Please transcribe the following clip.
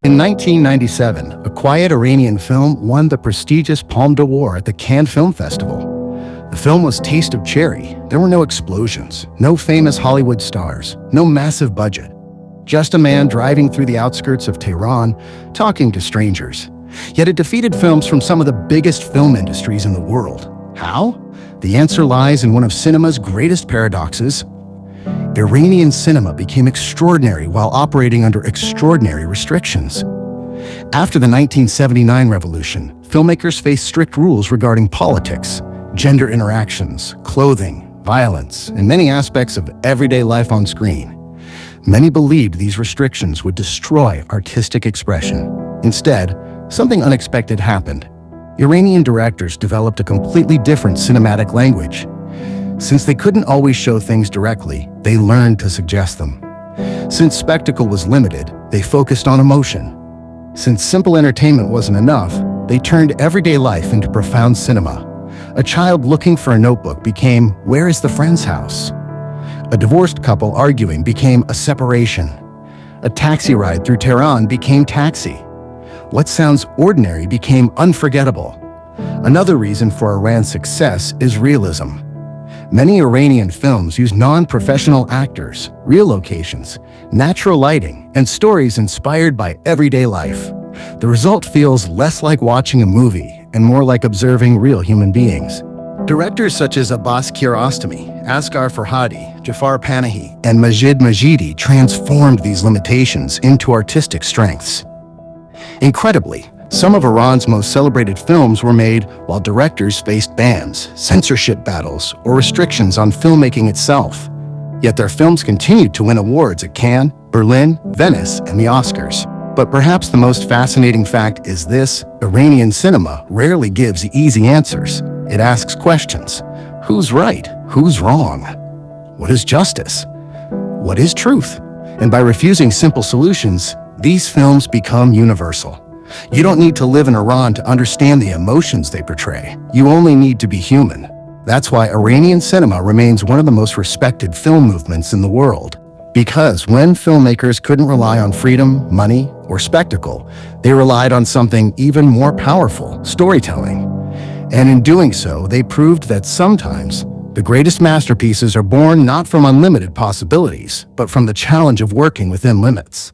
In 1997, a quiet Iranian film won the prestigious Palme d'Or at the Cannes Film Festival. The film was Taste of Cherry. There were no explosions, no famous Hollywood stars, no massive budget. Just a man driving through the outskirts of Tehran, talking to strangers. Yet it defeated films from some of the biggest film industries in the world. How? The answer lies in one of cinema's greatest paradoxes. Iranian cinema became extraordinary while operating under extraordinary restrictions. After the 1979 revolution, filmmakers faced strict rules regarding politics, gender interactions, clothing, violence, and many aspects of everyday life on screen. Many believed these restrictions would destroy artistic expression. Instead, something unexpected happened. Iranian directors developed a completely different cinematic language. Since they couldn't always show things directly, they learned to suggest them. Since spectacle was limited, they focused on emotion. Since simple entertainment wasn't enough, they turned everyday life into profound cinema. A child looking for a notebook became, "Where is the friend's house?" A divorced couple arguing became a separation. A taxi ride through Tehran became Taxi. What sounds ordinary became unforgettable. Another reason for Iran's success is realism. Many Iranian films use non-professional actors, real locations, natural lighting, and stories inspired by everyday life. The result feels less like watching a movie and more like observing real human beings. Directors such as Abbas Kiarostami, Asghar Farhadi, Jafar Panahi, and Majid Majidi transformed these limitations into artistic strengths. Incredibly, some of Iran's most celebrated films were made while directors faced bans, censorship battles, or restrictions on filmmaking itself. Yet their films continued to win awards at Cannes, Berlin, Venice, and the Oscars. But perhaps the most fascinating fact is this: Iranian cinema rarely gives easy answers. It asks questions. Who's right? Who's wrong? What is justice? What is truth? And by refusing simple solutions, these films become universal. You don't need to live in Iran to understand the emotions they portray. You only need to be human. That's why Iranian cinema remains one of the most respected film movements in the world. Because when filmmakers couldn't rely on freedom, money, or spectacle, they relied on something even more powerful: storytelling. And in doing so, they proved that sometimes the greatest masterpieces are born not from unlimited possibilities, but from the challenge of working within limits.